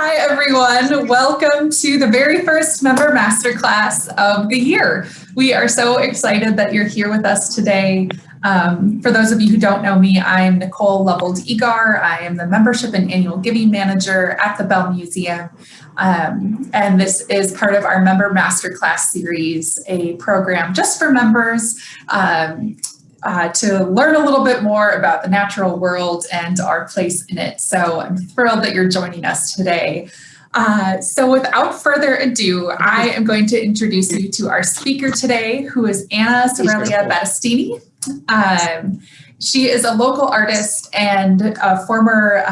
Hi, everyone. Welcome to the very first member masterclass of the year. We are so excited that you're here with us today. For those of you who don't know me, I'm Nicole Loveld-Egar. I am the Membership and Annual Giving Manager at the Bell Museum. And this is part of our Member Masterclass series, a program just for members to learn a little bit more about the natural world and our place in it. So I'm thrilled that you're joining us today. So without further ado, I am going to introduce you to our speaker today, who is Cerelia Battistini. She is a local artist and a former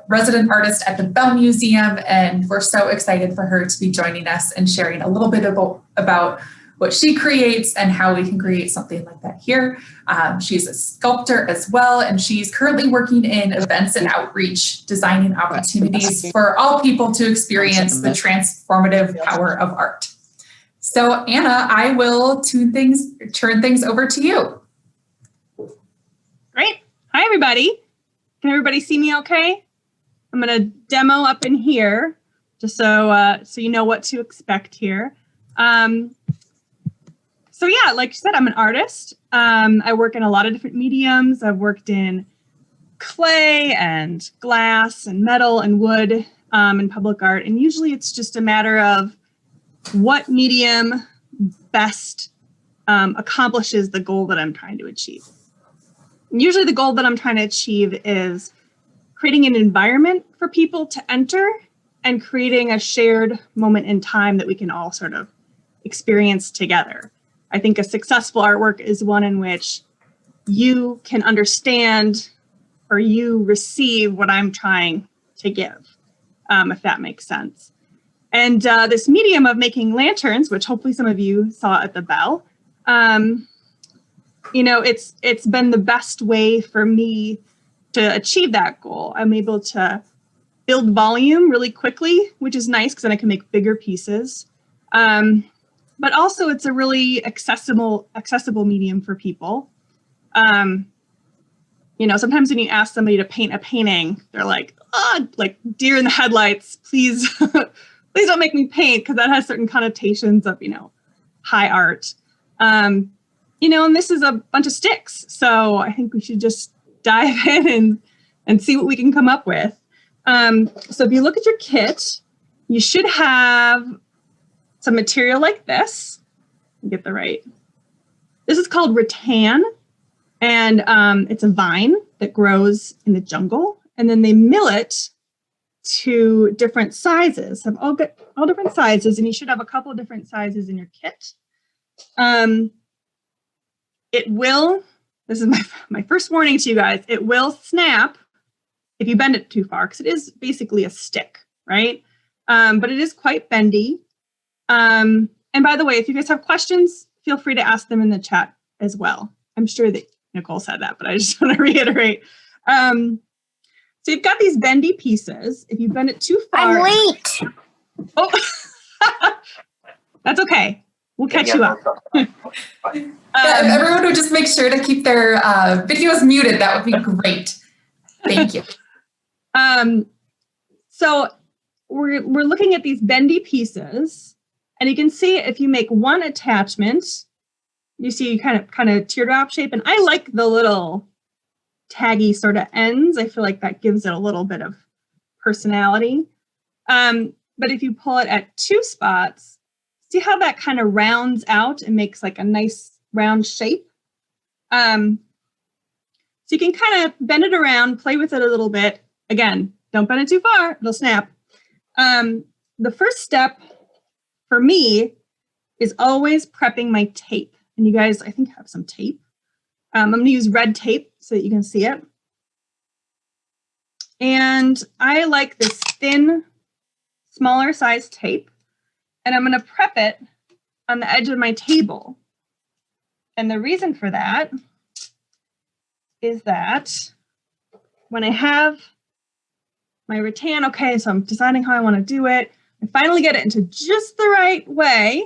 resident artist at the Bell Museum, and we're so excited for her to be joining us and sharing a little bit about what she creates and how we can create something like that here. She's a sculptor as well, and she's currently working in events and outreach, designing opportunities for all people to experience the transformative power of art. So Anna, I will turn things over to you. Great. Hi, everybody. Can everybody see me okay? I'm going to demo up in here just so you know what to expect here. So yeah, like you said, I'm an artist. I work in a lot of different mediums. I've worked in clay and glass and metal and wood in public art. And usually it's just a matter of what medium best accomplishes the goal that I'm trying to achieve. And usually the goal that I'm trying to achieve is creating an environment for people to enter and creating a shared moment in time that we can all sort of experience together. I think a successful artwork is one in which you can understand or you receive what I'm trying to give, if that makes sense. And this medium of making lanterns, which hopefully some of you saw at the Bell, you know, it's been the best way for me to achieve that goal. I'm able to build volume really quickly, which is nice because then I can make bigger pieces. But also it's a really accessible medium for people. You know, sometimes when you ask somebody to paint a painting, they're like, oh, like deer in the headlights, please, please don't make me paint, because that has certain connotations of, you know, high art. You know, and this is a bunch of sticks. So I think we should just dive in and see what we can come up with. So if you look at your kit, you should have some material like this. Get the right. This is called rattan, and it's a vine that grows in the jungle, and then they mill it to different sizes. Have all different sizes, and you should have a couple of different sizes in your kit. It will. This is my first warning to you guys. It will snap if you bend it too far, because it is basically a stick, right? But it is quite bendy. And by the way, if you guys have questions, feel free to ask them in the chat as well. I'm sure that Nicole said that, but I just want to reiterate. So you've got these bendy pieces. If you bend it too far. I'm late. Oh, that's okay. We'll catch you up. If everyone would just make sure to keep their videos muted, that would be great. Thank you. So we're looking at these bendy pieces. And you can see if you make one attachment, you see kind of teardrop shape. And I like the little taggy sort of ends. I feel like that gives it a little bit of personality. But if you pull it at two spots, see how that kind of rounds out and makes like a nice round shape. So you can kind of bend it around, play with it a little bit. Again, don't bend it too far, it'll snap. The first step for me is always prepping my tape. And you guys, I think, have some tape. I'm going to use red tape so that you can see it. And I like this thin, smaller size tape. And I'm going to prep it on the edge of my table. And the reason for that is that when I have my rattan, okay, so I'm deciding how I want to do it. I finally get it into just the right way.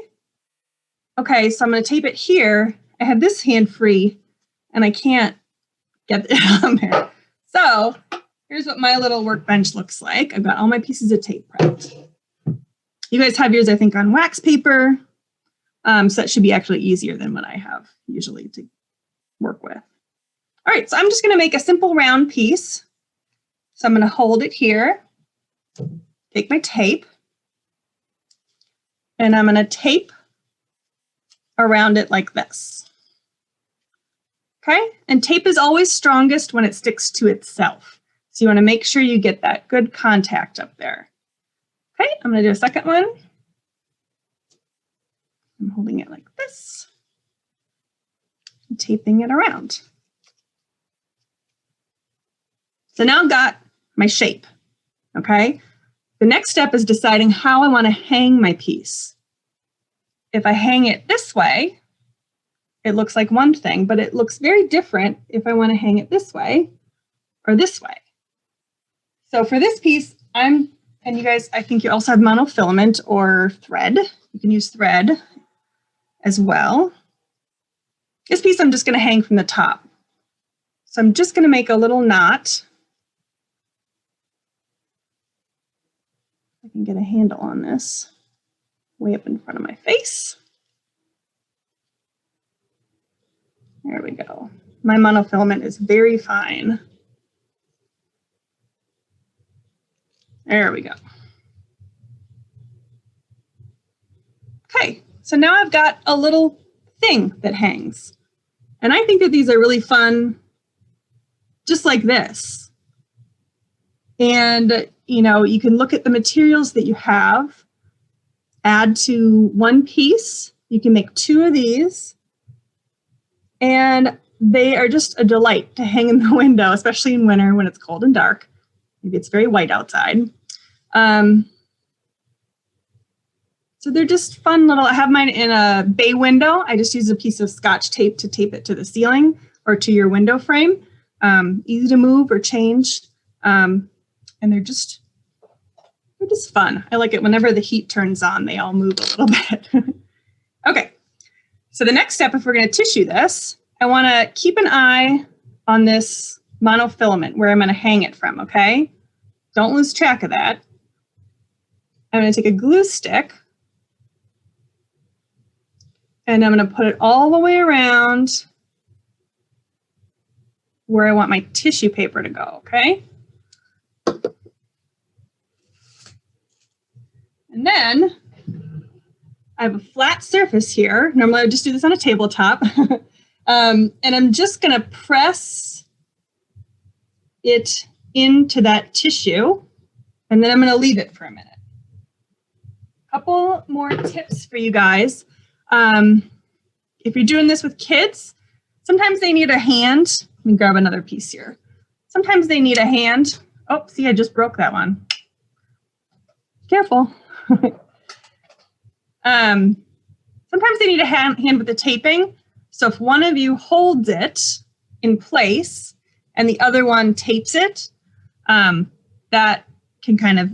Okay, so I'm going to tape it here. I have this hand free, and I can't get it on there. So here's what my little workbench looks like. I've got all my pieces of tape prepped. You guys have yours, I think, on wax paper. So that should be actually easier than what I have usually to work with. All right, so I'm just going to make a simple round piece. So I'm going to hold it here, take my tape, and I'm going to tape around it like this. Okay, and tape is always strongest when it sticks to itself. So you want to make sure you get that good contact up there. Okay, I'm going to do a second one. I'm holding it like this and taping it around. So now I've got my shape, okay? The next step is deciding how I want to hang my piece. If I hang it this way, it looks like one thing, but it looks very different if I want to hang it this way or this way. So for this piece, and you guys, I think you also have monofilament or thread. You can use thread as well. This piece I'm just going to hang from the top. So I'm just going to make a little knot. I can get a handle on this way up in front of my face. There we go. My monofilament is very fine. There we go. Okay, so now I've got a little thing that hangs. And I think that these are really fun, just like this. And, you know, you can look at the materials that you have, add to one piece. You can make two of these. And they are just a delight to hang in the window, especially in winter when it's cold and dark. Maybe it's very white outside. So they're just fun little, I have mine in a bay window. I just use a piece of Scotch tape to tape it to the ceiling or to your window frame. Easy to move or change. And they're just fun. I like it whenever the heat turns on, they all move a little bit. Okay, so the next step, if we're gonna tissue this, I wanna keep an eye on this monofilament where I'm gonna hang it from, okay? Don't lose track of that. I'm gonna take a glue stick and I'm gonna put it all the way around where I want my tissue paper to go, okay? And then I have a flat surface here. Normally I would just do this on a tabletop. And I'm just gonna press it into that tissue and then I'm gonna leave it for a minute. Couple more tips for you guys. If you're doing this with kids, sometimes they need a hand. Let me grab another piece here. Sometimes they need a hand. Oh, see, I just broke that one. Careful. Sometimes they need a hand with the taping. So if one of you holds it in place and the other one tapes it, that can kind of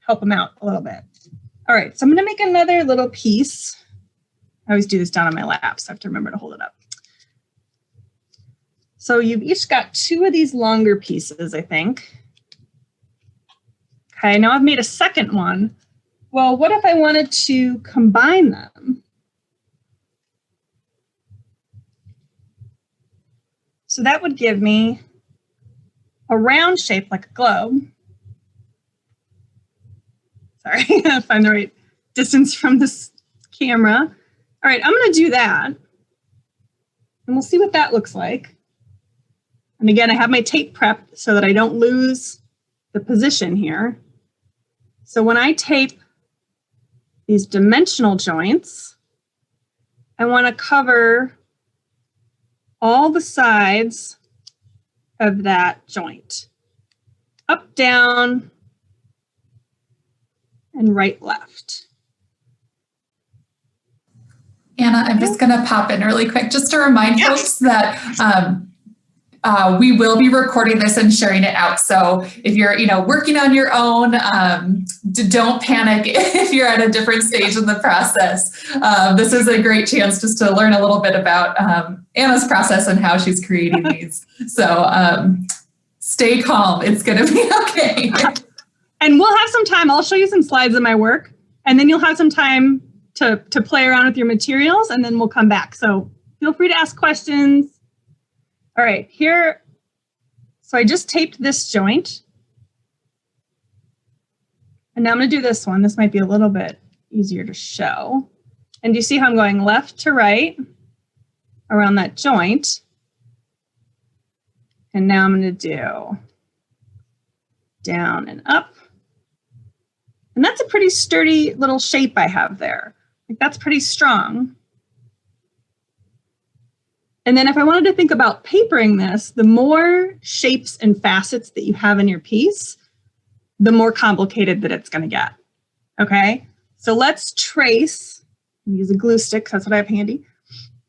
help them out a little bit. All right, so I'm gonna make another little piece. I always do this down on my lap, so I have to remember to hold it up. So you've each got two of these longer pieces, I think. Okay, now I've made a second one. Well, what if I wanted to combine them? So that would give me a round shape like a globe. Sorry, I gotta find the right distance from this camera. All right, I'm gonna do that. And we'll see what that looks like. And again, I have my tape prepped so that I don't lose the position here. So when I tape these dimensional joints, I wanna cover all the sides of that joint. Up, down, and right, left. Anna, I'm just going to pop in really quick just to remind folks that we will be recording this and sharing it out. So if you're, working on your own, don't panic if you're at a different stage in the process. This is a great chance just to learn a little bit about Anna's process and how she's creating these. So Stay calm. It's going to be okay. And we'll have some time. I'll show you some slides of my work, and then you'll have some time to play around with your materials, and then we'll come back. So feel free to ask questions. All right, here. So I just taped this joint. And now I'm going to do this one. This might be a little bit easier to show. And do you see how I'm going left to right around that joint? And now I'm going to do down and up. And that's a pretty sturdy little shape I have there. Like, that's pretty strong. And then if I wanted to think about papering this, the more shapes and facets that you have in your piece, the more complicated that it's going to get. Okay, so let's trace. Use a glue stick, that's what I have handy.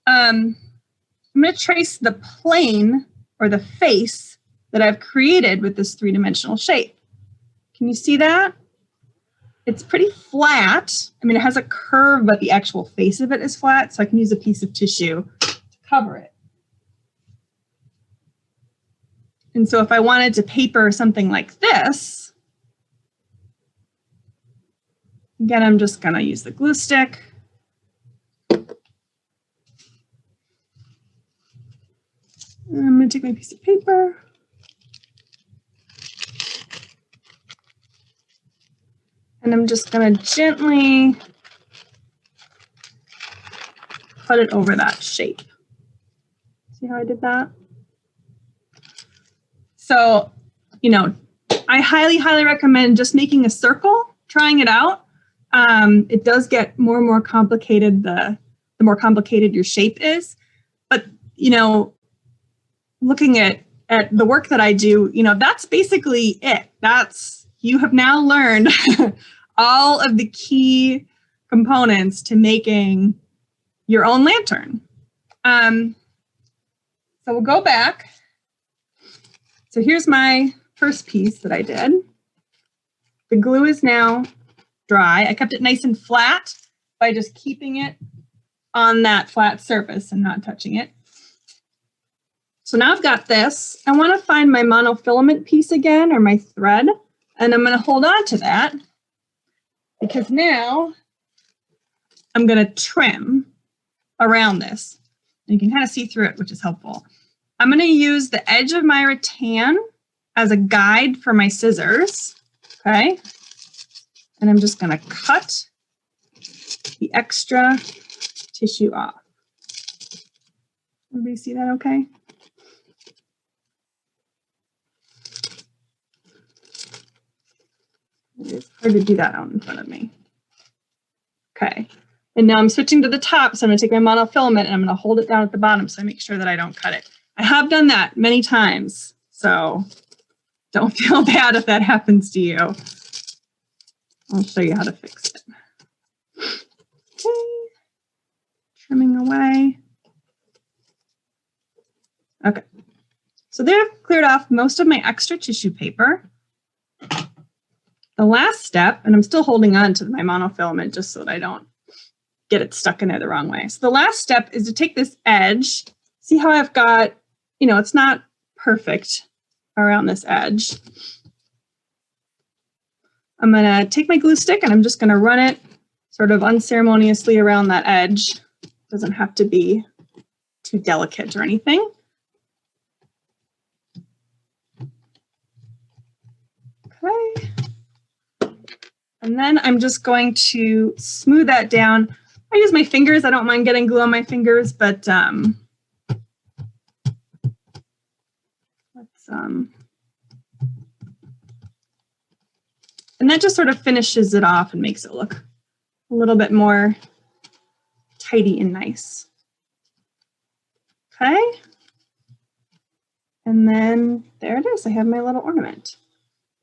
I'm going to trace the plane or the face that I've created with this three-dimensional shape. Can you see that? It's pretty flat. I mean, it has a curve, but the actual face of it is flat, so I can use a piece of tissue to cover it. And so if I wanted to paper something like this, again, I'm just going to use the glue stick. And I'm going to take my piece of paper. And I'm just going to gently put it over that shape. See how I did that? So, you know, I highly, highly recommend just making a circle, trying it out. It does get more and more complicated the more complicated your shape is. But, you know, looking at the work that I do, you know, that's basically it. You have now learned all of the key components to making your own lantern. So we'll go back. So here's my first piece that I did. The glue is now dry. I kept it nice and flat by just keeping it on that flat surface and not touching it. So now I've got this. I want to find my monofilament piece again, or my thread, and I'm going to hold on to that because now I'm going to trim around this. And you can kind of see through it, which is helpful. I'm going to use the edge of my rattan as a guide for my scissors, okay? And I'm just going to cut the extra tissue off. Everybody see that okay? It's hard to do that out in front of me. Okay, and now I'm switching to the top, so I'm going to take my monofilament and I'm going to hold it down at the bottom so I make sure that I don't cut it. I have done that many times, so don't feel bad if that happens to you. I'll show you how to fix it. Okay, trimming away. Okay, so there I've cleared off most of my extra tissue paper. The last step, and I'm still holding on to my monofilament just so that I don't get it stuck in there the wrong way. So the last step is to take this edge. See how I've got, you know, it's not perfect around this edge. I'm going to take my glue stick and I'm just going to run it sort of unceremoniously around that edge. Doesn't have to be too delicate or anything. Okay. And then I'm just going to smooth that down. I use my fingers. I don't mind getting glue on my fingers, but and that just sort of finishes it off and makes it look a little bit more tidy and nice. Okay. And then there it is. I have my little ornament.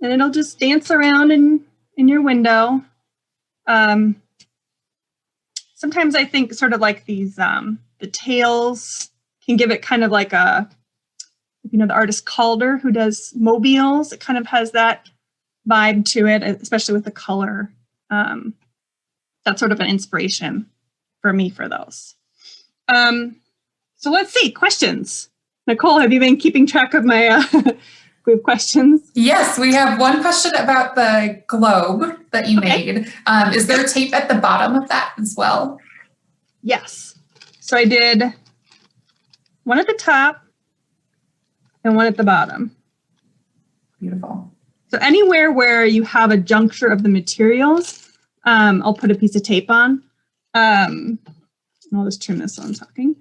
And it'll just dance around in your window. Sometimes I think sort of like these, the tails can give it kind of like a, you know, the artist Calder who does mobiles. It kind of has that vibe to it, especially with the color. That's sort of an inspiration for me for those. So let's see, questions. Nicole, have you been keeping track of my we have questions. Yes, we have one question about the globe that you made. Is there tape at the bottom of that as well? Yes. So I did one at the top and one at the bottom. Beautiful. So anywhere where you have a juncture of the materials, I'll put a piece of tape on. I'll just trim this while I'm talking.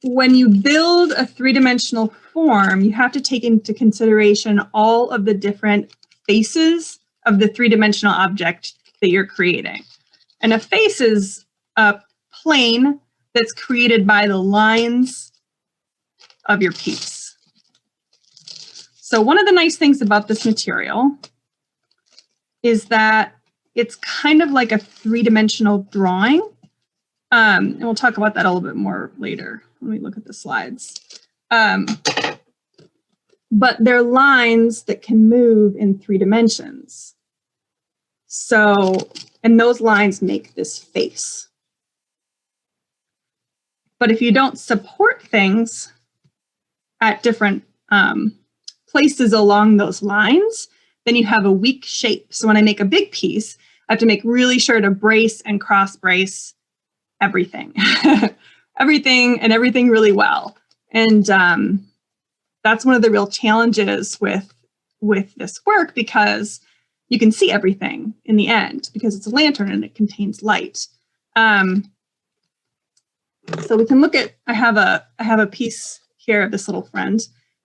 When you build a three-dimensional form, you have to take into consideration all of the different faces of the three-dimensional object that you're creating. And a face is a plane that's created by the lines of your piece. So one of the nice things about this material is that it's kind of like a three-dimensional drawing. And we'll talk about that a little bit more later when we look at the slides. But they're lines that can move in 3 dimensions. So, and those lines make this face. But if you don't support things at different places along those lines, then you have a weak shape. So when I make a big piece, I have to make really sure to brace and cross brace everything, everything really well. And that's one of the real challenges with this work, because you can see everything in the end because it's a lantern and it contains light. So we can look at, I have a piece here of this little friend.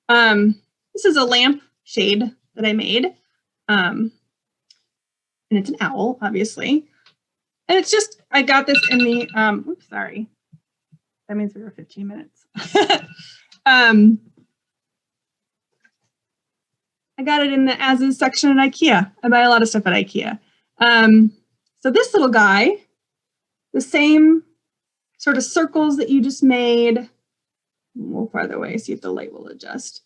This is a lamp shade that I made. And it's an owl, obviously. And it's just, I got this in the, oops, sorry. That means we were 15 minutes. I got it in the as-is section at IKEA. I buy a lot of stuff at IKEA. So this little guy, the same sort of circles that you just made. A little farther away, see if the light will adjust.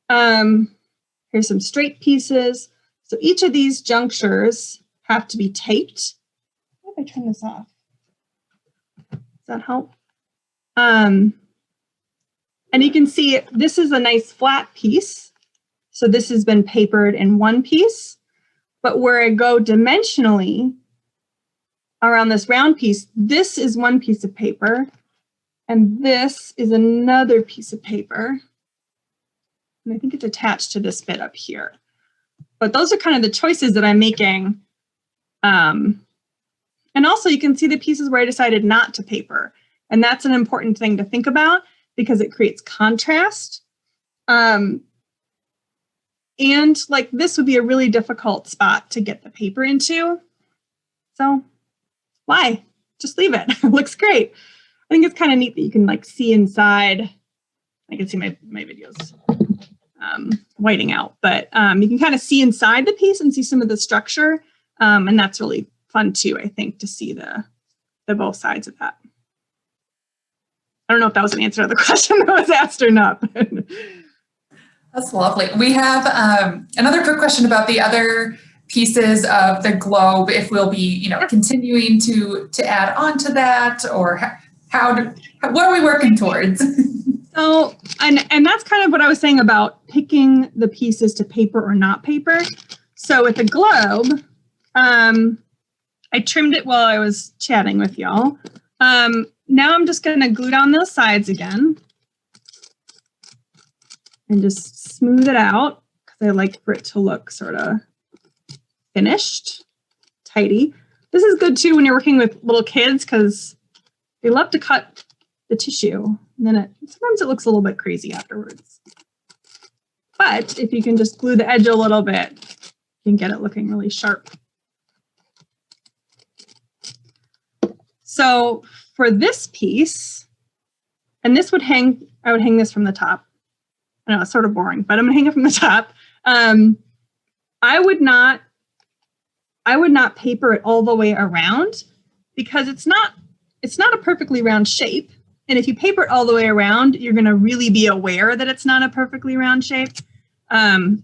Here's some straight pieces. So each of these junctures have to be taped. How do I turn this off? Does that help? And you can see this is a nice flat piece. So this has been papered in one piece, but where I go dimensionally around this round piece, this is one piece of paper, and this is another piece of paper. And I think it's attached to this bit up here. But those are kind of the choices that I'm making. And also you can see the pieces where I decided not to paper. And that's an important thing to think about because it creates contrast. And like this would be a really difficult spot to get the paper into. So why? Just leave it. It looks great. I think it's kind of neat that you can like see inside. I can see my videos whiting out, but you can kind of see inside the piece and see some of the structure. And that's really fun too, I think, to see the both sides of that. I don't know if that was an answer to the question that was asked or not. That's lovely. We have another quick question about the other pieces of the globe, if we'll be, continuing to add on to that, or what are we working towards? So, and that's kind of what I was saying about picking the pieces to paper or not paper. So with the globe, I trimmed it while I was chatting with y'all. Now I'm just going to glue down those sides again and just smooth it out because I like for it to look sort of finished, tidy. This is good too when you're working with little kids because they love to cut the tissue, and then sometimes it looks a little bit crazy afterwards. But if you can just glue the edge a little bit, you can get it looking really sharp. So for this piece, and this would hang, I would hang this from the top. I know it's sort of boring, but I'm gonna hang it from the top. I would not paper it all the way around because it's not a perfectly round shape. And if you paper it all the way around, you're gonna really be aware that it's not a perfectly round shape. So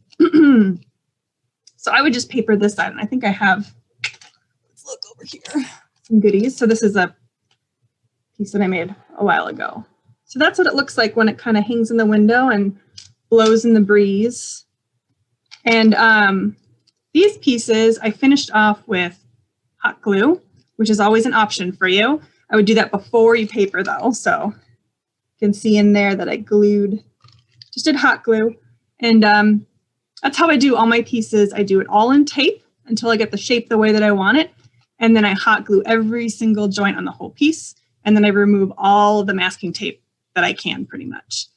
I would just paper this side, and I think I have, let's look over here, some goodies. So this is a piece that I made a while ago. So that's what it looks like when it kind of hangs in the window, and blows in the breeze. And these pieces I finished off with hot glue, which is always an option for you. I would do that before you paper though. So you can see in there that I just did hot glue. And that's how I do all my pieces. I do it all in tape until I get the shape the way that I want it. And then I hot glue every single joint on the whole piece. And then I remove all the masking tape that I can pretty much.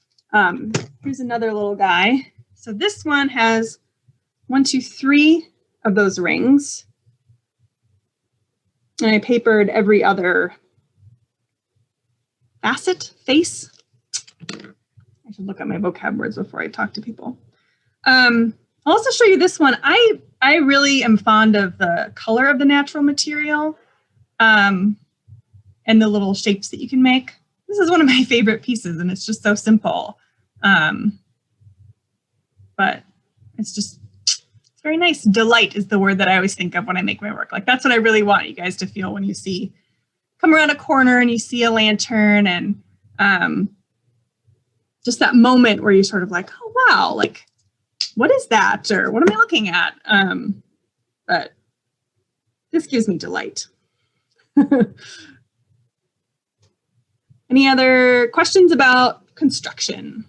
Here's another little guy. So this one has 1, 2, 3 of those rings. And I papered every other face. I should look at my vocab words before I talk to people. I'll also show you this one. I really am fond of the color of the natural material and the little shapes that you can make. This is one of my favorite pieces, and it's just so simple. But it's very nice. Delight is the word that I always think of when I make my work. Like, that's what I really want you guys to feel when you come around a corner and you see a lantern, and just that moment where you're sort of like, oh, wow, like, what is that? Or what am I looking at? But this gives me delight. Any other questions about construction?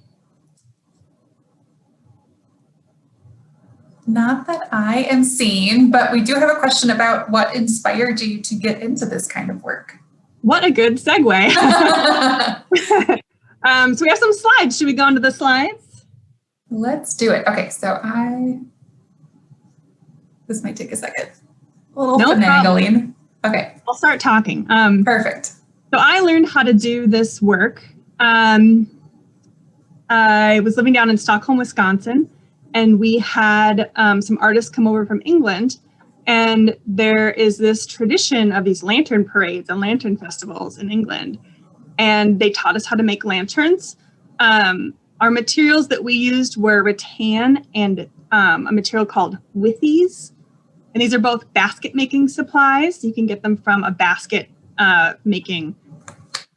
Not that I am seeing, but we do have a question about what inspired you to get into this kind of work. What a good segue. So we have some slides. Should we go into the slides? Let's do it. Okay, so this might take a second. A little finagling. Okay. I'll start talking. Perfect. So I learned how to do this work. I was living down in Stockholm, Wisconsin, and we had some artists come over from England. And there is this tradition of these lantern parades and lantern festivals in England. And they taught us how to make lanterns. Our materials that we used were rattan and a material called withies. And these are both basket making supplies. You can get them from a basket making.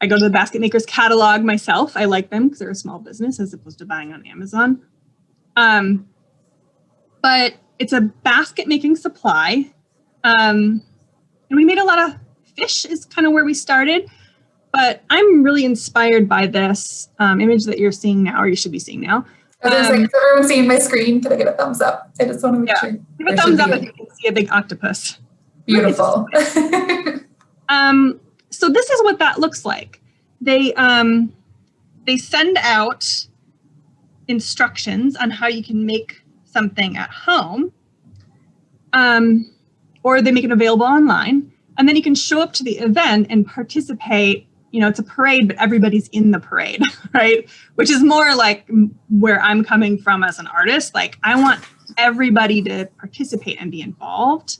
I go to the basket maker's catalog myself. I like them because they're a small business as opposed to buying on Amazon. But it's a basket making supply. And we made a lot of fish is kind of where we started. But I'm really inspired by this image that you're seeing now, or you should be seeing now. Is everyone seeing my screen? Can I get a thumbs up? I just want to make sure. Give a thumbs up if you can see a big octopus. Beautiful. So this is what that looks like. They send out instructions on how you can make something at home, or they make it available online, and then you can show up to the event and participate. You know, it's a parade, but everybody's in the parade, right? Which is more like where I'm coming from as an artist. Like, I want everybody to participate and be involved,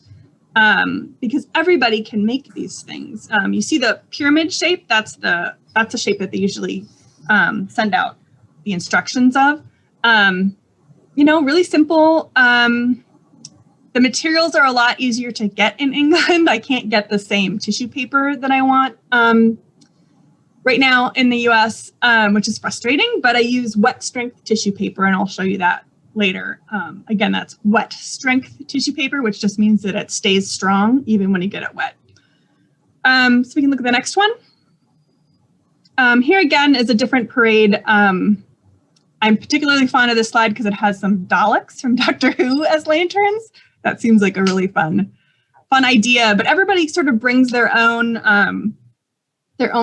because everybody can make these things. You see the pyramid shape? That's the shape that they usually send out the instructions of. You know, really simple. The materials are a lot easier to get in England. I can't get the same tissue paper that I want right now in the US, which is frustrating, but I use wet strength tissue paper, and I'll show you that later. Again, that's wet strength tissue paper, which just means that it stays strong even when you get it wet. So we can look at the next one. Here again is a different parade. I'm particularly fond of this slide because it has some Daleks from Doctor Who as lanterns. That seems like a really fun idea, but everybody sort of brings their own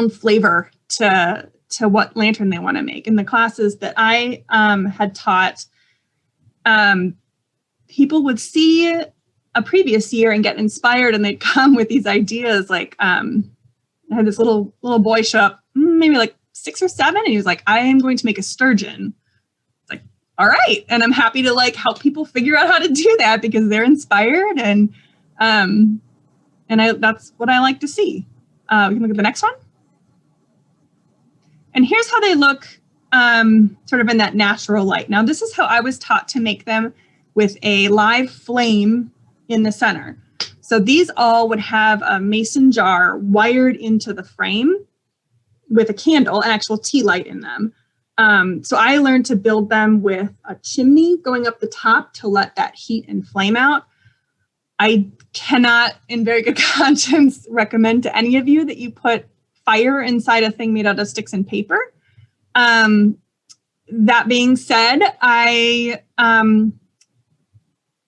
flavor to what lantern they want to make. In the classes that I had taught, people would see a previous year and get inspired, and they'd come with these ideas. Like, I had this little boy show up, maybe like 6 or 7, and he was like, I am going to make a sturgeon. It's like, all right. And I'm happy to like help people figure out how to do that because they're inspired, and that's what I like to see. We can look at the next one. And here's how they look sort of in that natural light. Now, this is how I was taught to make them, with a live flame in the center. So these all would have a mason jar wired into the frame with a candle, an actual tea light in them. So I learned to build them with a chimney going up the top to let that heat and flame out. I cannot, in very good conscience, recommend to any of you that you put fire inside a thing made out of sticks and paper. That being said,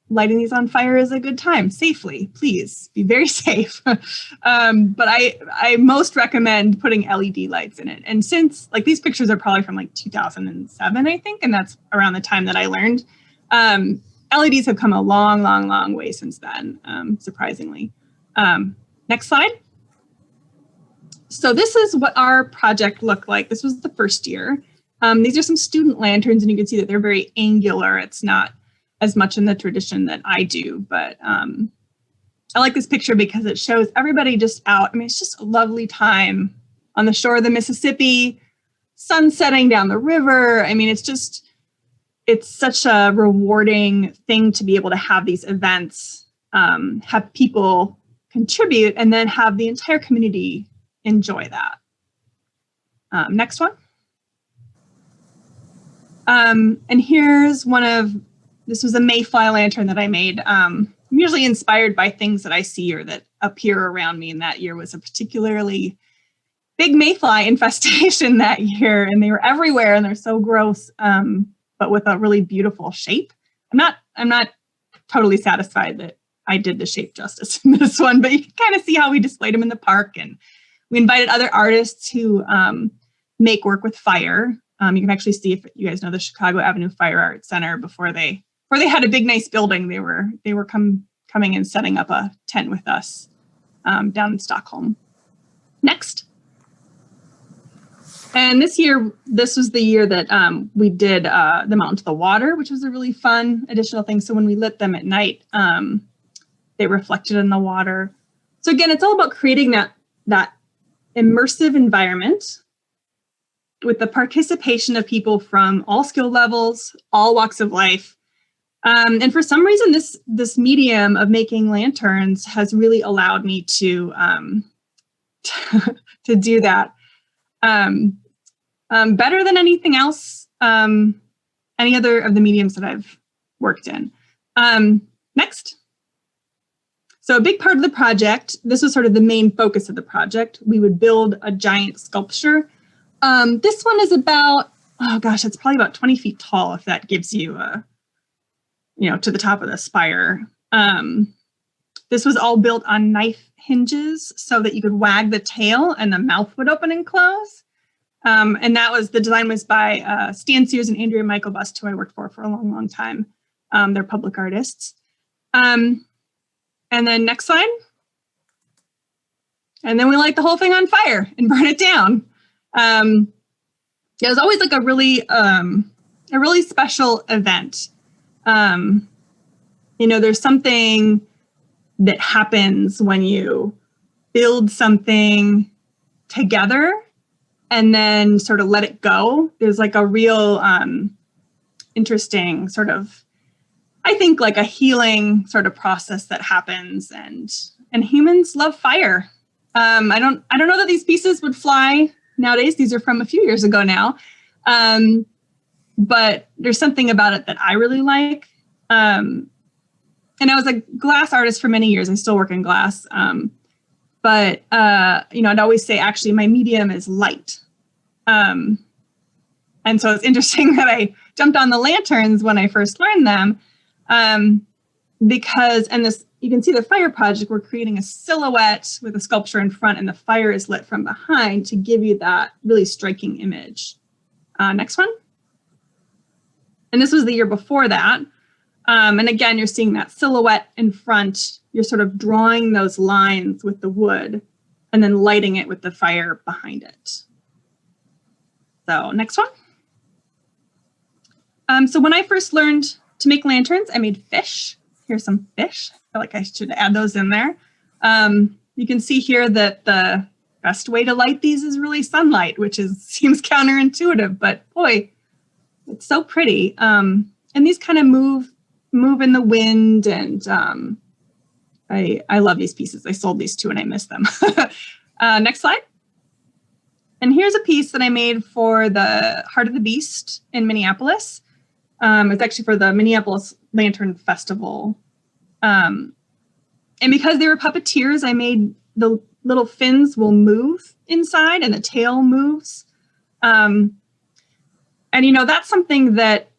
lighting these on fire is a good time, safely. Please be very safe. But I most recommend putting LED lights in it. And since like these pictures are probably from like 2007, I think, and that's around the time that I learned. LEDs have come a long, long, long way since then, surprisingly. Next slide. So this is what our project looked like. This was the first year. These are some student lanterns, and you can see that they're very angular. It's not as much in the tradition that I do, but I like this picture because it shows everybody just out. I mean, it's just a lovely time on the shore of the Mississippi, sun setting down the river. I mean, it's such a rewarding thing to be able to have these events, have people contribute, and then have the entire community enjoy that. Next one. And here's this was a mayfly lantern that I made. I'm usually inspired by things that I see or that appear around me, and that year was a particularly big mayfly infestation that year, and they were everywhere, and they're so gross, but with a really beautiful shape. I'm not totally satisfied that I did the shape justice in this one, but you can kind of see how we displayed them in the park, and we invited other artists who make work with fire. You can actually see, if you guys know the Chicago Avenue Fire Arts Center, before they had a big, nice building, they were coming and setting up a tent with us down in Stockholm. Next. And this was the year that we did them out into the water, which was a really fun additional thing. So when we lit them at night, they reflected in the water. So again, it's all about creating that immersive environment with the participation of people from all skill levels, all walks of life. And for some reason, this medium of making lanterns has really allowed me to do that better than anything else, any other of the mediums that I've worked in. Next. So a big part of the project, this was sort of the main focus of the project. We would build a giant sculpture. This one is about, oh gosh, it's probably about 20 feet tall, if that gives you to the top of the spire. This was all built on knife hinges so that you could wag the tail and the mouth would open and close. And the design was by Stan Sears and Andrea Michael Bust, who I worked for a long, long time. They're public artists. And then next slide. And then we light the whole thing on fire and burn it down. It was always like a really special event. There's something that happens when you build something together and then sort of let it go. There's like a real interesting sort of, I think, like a healing sort of process that happens, and humans love fire. I don't know that these pieces would fly nowadays. These are from a few years ago now. But there's something about it that I really like. And I was a glass artist for many years. I still work in glass. But I'd always say, actually, my medium is light. And so it's interesting that I jumped on the lanterns when I first learned them, because you can see the fire project, we're creating a silhouette with a sculpture in front, and the fire is lit from behind to give you that really striking image. Next one. And this was the year before that. And again, you're seeing that silhouette in front. You're sort of drawing those lines with the wood and then lighting it with the fire behind it. So next one. So when I first learned to make lanterns, I made fish. Here's some fish. I feel like I should add those in there. You can see here that the best way to light these is really sunlight, which seems counterintuitive, but boy, it's so pretty. And these kind of move in the wind, and I love these pieces. I sold these too and I miss them. Next slide. And here's a piece that I made for the Heart of the Beast in Minneapolis. It's actually for the Minneapolis Lantern Festival. And because they were puppeteers, I made the little fins will move inside and the tail moves. And, you know, that's something that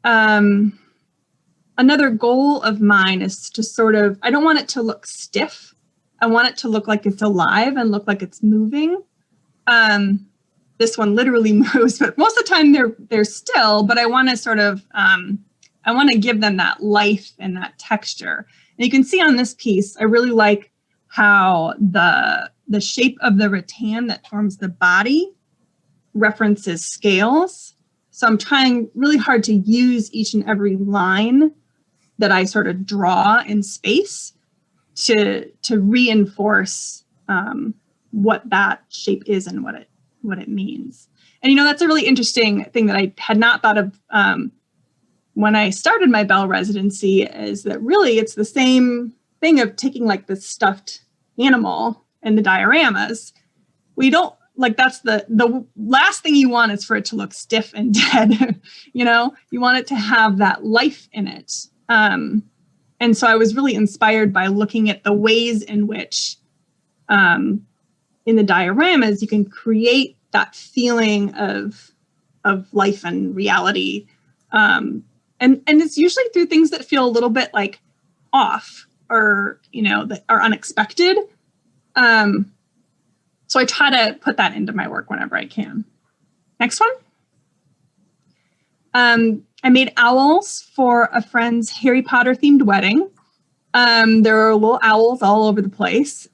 another goal of mine is to sort of, I don't want it to look stiff. I want it to look like it's alive and look like it's moving. This one literally moves, but most of the time they're still, but I want to sort of, I want to give them that life and that texture. And you can see on this piece, I really like how the shape of the rattan that forms the body references scales. So I'm trying really hard to use each and every line that I sort of draw in space to reinforce what that shape is and what it means. And, you know, that's a really interesting thing that I had not thought of when I started my Bell residency, is that really it's the same thing of taking like the stuffed animal and the dioramas. We don't, like, that's the last thing you want is for it to look stiff and dead. You know, you want it to have that life in it. And so I was really inspired by looking at the ways in which in the dioramas you can create that feeling of life and reality. And it's usually through things that feel a little bit like off, or, you know, that are unexpected. So I try to put that into my work whenever I can. Next one. I made owls for a friend's Harry Potter themed wedding. There are little owls all over the place.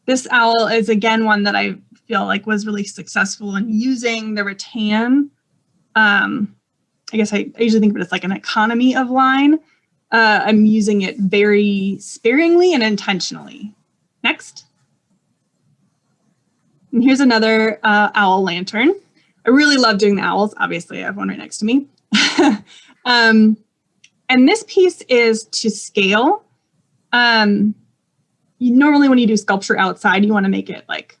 This owl is, again, one that I feel like was really successful in using the rattan. I guess I usually think of it as like an economy of line. I'm using it very sparingly and intentionally. Next. And here's another owl lantern. I really love doing the owls. Obviously, I have one right next to me. And this piece is to scale. Normally when you do sculpture outside, you want to make it like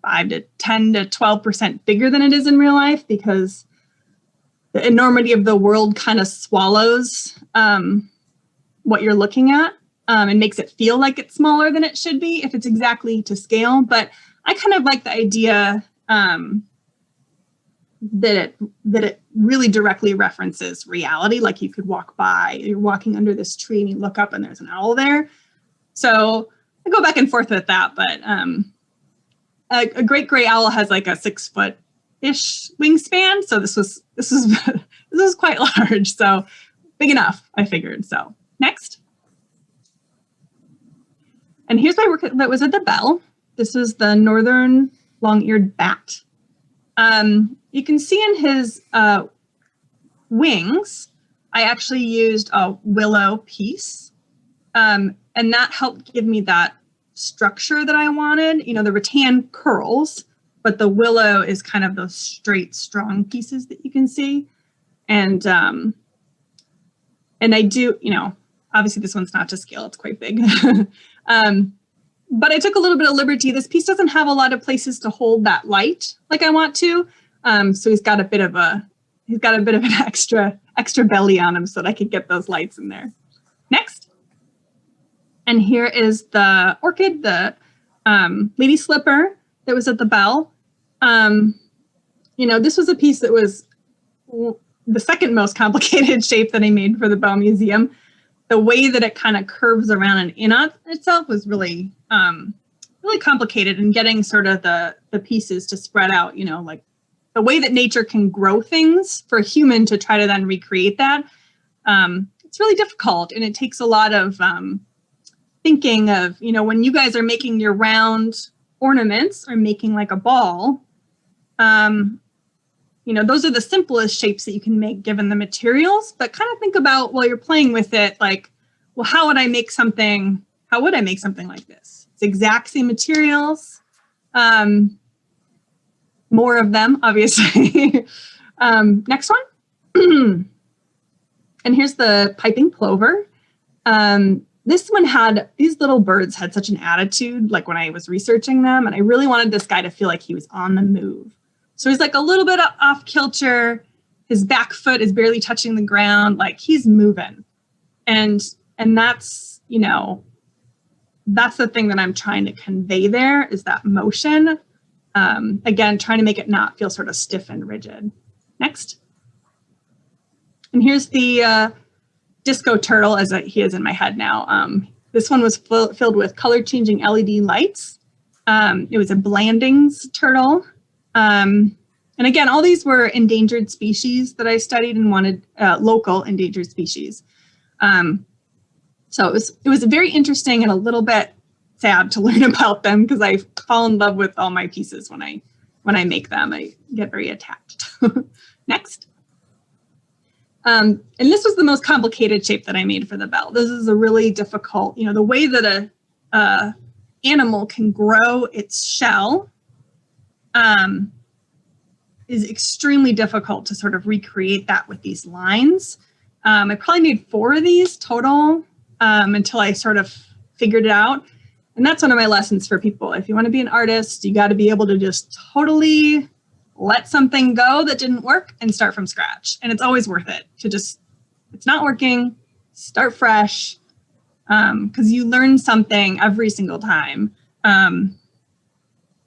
5 to 10 to 12% bigger than it is in real life, because the enormity of the world kind of swallows what you're looking at and makes it feel like it's smaller than it should be if it's exactly to scale. But I kind of like the idea that it really directly references reality. Like you could walk by, you're walking under this tree and you look up and there's an owl there. So I go back and forth with that, but a great gray owl has like a 6-foot-ish wingspan. So this was quite large. So big enough, I figured. So next. And here's my work that was at the Bell. This is the northern long-eared bat. You can see in his wings, I actually used a willow piece, and that helped give me that structure that I wanted. You know, the rattan curls, but the willow is kind of those straight, strong pieces that you can see. And I do, you know, obviously this one's not to scale, it's quite big. But I took a little bit of liberty. This piece doesn't have a lot of places to hold that light like I want to. So he's got a bit of an extra belly on him so that I could get those lights in there. Next. And here is the orchid, the lady slipper that was at the Bell. You know, this was a piece that was the second most complicated shape that I made for the Bell Museum. The way that it kind of curves around and in on itself was really, really complicated, and getting sort of the pieces to spread out, you know, like the way that nature can grow things for a human to try to then recreate that. It's really difficult, and it takes a lot of thinking of, you know, when you guys are making your round ornaments or making like a ball, you know, those are the simplest shapes that you can make given the materials, but kind of think about while you're playing with it, like, well, how would I make something like this? It's exact same materials, more of them, obviously. Next one. And here's the piping plover. this one these little birds had such an attitude, like when I was researching them, and I really wanted this guy to feel like he was on the move. So he's like a little bit off kilter. His back foot is barely touching the ground, like he's moving. And that's, that's the thing that I'm trying to convey there, is that motion. Again, trying to make it not feel sort of stiff and rigid. Next. And here's the disco turtle, as he is in my head now. This one was filled with color changing LED lights. It was a Blandings turtle. And again, all these were endangered species that I studied and wanted local endangered species. So it was very interesting and a little bit sad to learn about them, because I fall in love with all my pieces when I make them. I get very attached. Next. And this was the most complicated shape that I made for the bell. This is a really difficult, the way that a animal can grow its shell is extremely difficult to sort of recreate that with these lines. I probably made 4 of these total until I sort of figured it out. And that's one of my lessons for people. If you want to be an artist, you got to be able to just totally let something go that didn't work and start from scratch. And it's always worth it to just, it's not working, start fresh, because you learn something every single time. And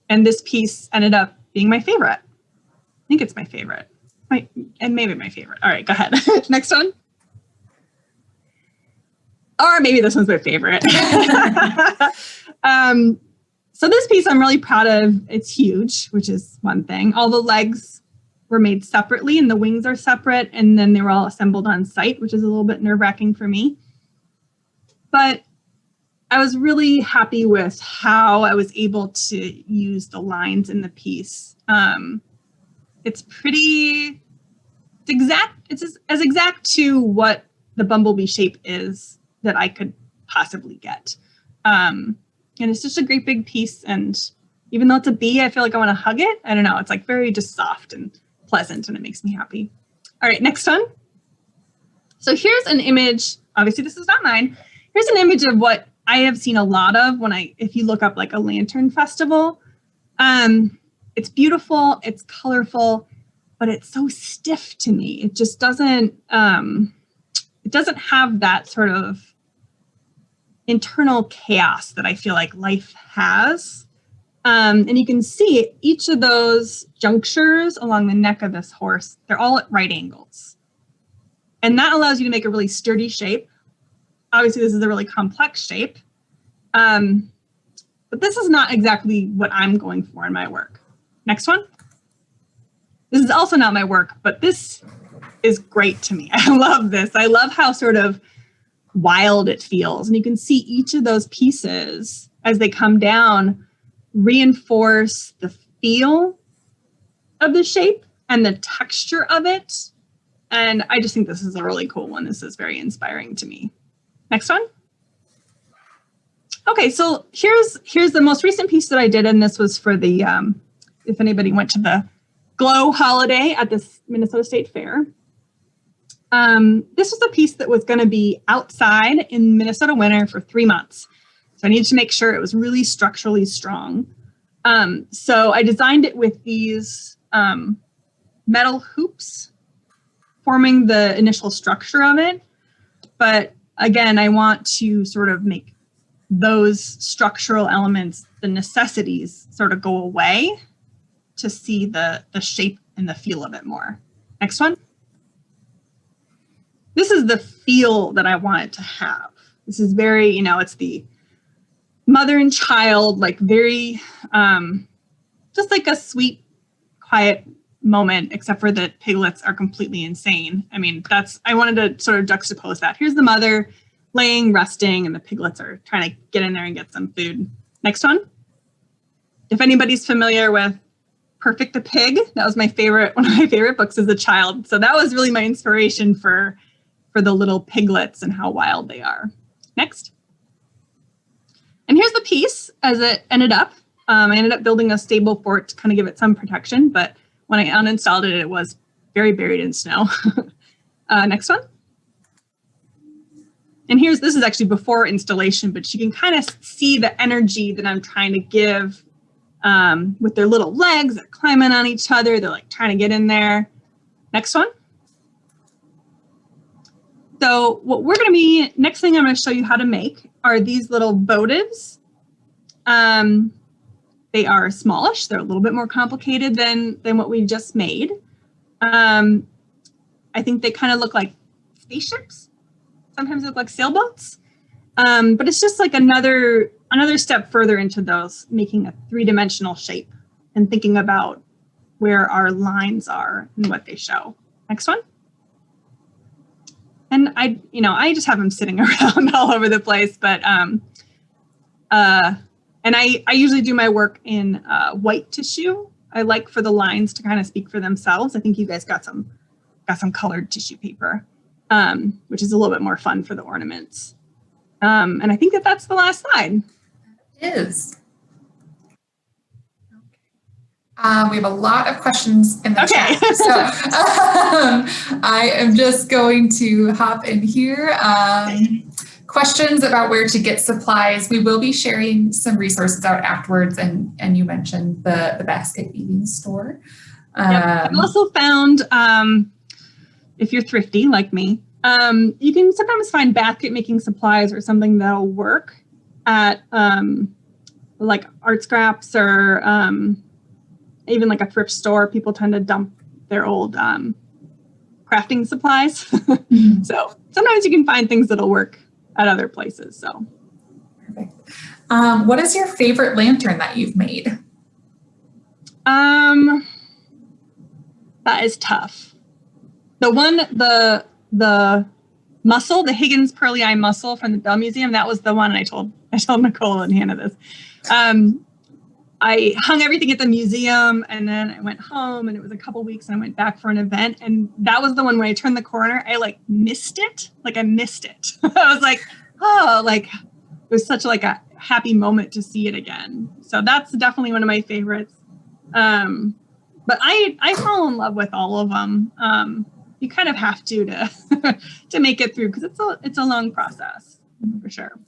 this piece ended up being my favorite. I think it's my favorite. And maybe my favorite. All right, go ahead. Next one. Or maybe this one's my favorite. So this piece I'm really proud of. It's huge, which is one thing. All the legs were made separately and the wings are separate, and then they were all assembled on site, which is a little bit nerve-wracking for me. But I was really happy with how I was able to use the lines in the piece. It's as exact to what the bumblebee shape is that I could possibly get. And it's just a great big piece. And even though it's a bee, I feel like I want to hug it. I don't know. It's like very just soft and pleasant, and it makes me happy. All right, next one. So here's an image. Obviously, this is not mine. Here's an image of what I have seen a lot of if you look up like a lantern festival. It's beautiful, it's colorful, but it's so stiff to me. It just doesn't, it doesn't have that sort of internal chaos that I feel like life has. And you can see each of those junctures along the neck of this horse, they're all at right angles. And that allows you to make a really sturdy shape. Obviously, this is a really complex shape. But this is not exactly what I'm going for in my work. Next one. This is also not my work, but this is great to me. I love this. I love how sort of wild it feels. And you can see each of those pieces as they come down reinforce the feel of the shape and the texture of it. And I just think this is a really cool one. This is very inspiring to me. Next one. Okay, so here's the most recent piece that I did, and this was for the, if anybody went to the Glow holiday at this Minnesota State Fair. This was a piece that was going to be outside in Minnesota winter for 3 months. So I needed to make sure it was really structurally strong. So I designed it with these metal hoops forming the initial structure of it. But again, I want to sort of make those structural elements, the necessities, sort of go away to see the shape and the feel of it more. Next one. This is the feel that I want it to have. This is very, it's the mother and child, like very, just like a sweet, quiet moment, except for the piglets are completely insane. I mean, I wanted to sort of juxtapose that. Here's the mother laying, resting, and the piglets are trying to get in there and get some food. Next one. If anybody's familiar with Perfect a Pig, that was one of my favorite books as a child. So that was really my inspiration for the little piglets and how wild they are. Next. And here's the piece as it ended up. I ended up building a stable for it to kind of give it some protection, but when I uninstalled it, it was very buried in snow. Next one. And this is actually before installation, but you can kind of see the energy that I'm trying to give with their little legs. They're climbing on each other. They're like trying to get in there. Next one. So next thing I'm going to show you how to make are these little votives. They are smallish. They're a little bit more complicated than what we just made. I think they kind of look like spaceships. Sometimes they look like sailboats. But it's just like another step further into those, making a three-dimensional shape and thinking about where our lines are and what they show. Next one. And I just have them sitting around all over the place, but and I usually do my work in white tissue. I like for the lines to kind of speak for themselves. I think you guys got some colored tissue paper, which is a little bit more fun for the ornaments. And I think that's the last slide. It is. We have a lot of questions in the chat, so I am just going to hop in here. Questions about where to get supplies. We will be sharing some resources out afterwards, and you mentioned the basket weaving store. I've also found, if you're thrifty like me, you can sometimes find basket making supplies or something that'll work at like art scraps or even like a thrift store. People tend to dump their old crafting supplies. Mm-hmm. So sometimes you can find things that'll work at other places. So perfect. What is your favorite lantern that you've made? That is tough. The mussel, the Higgins Pearly Eye mussel from the Bell Museum, that was the one I told Nicole and Hannah this. I hung everything at the museum, and then I went home, and it was a couple weeks, and I went back for an event, and that was the one when I turned the corner, I missed it. I missed it. I was like, oh, it was such a happy moment to see it again. So that's definitely one of my favorites. But I fall in love with all of them. You kind of have to make it through, because it's a long process for sure.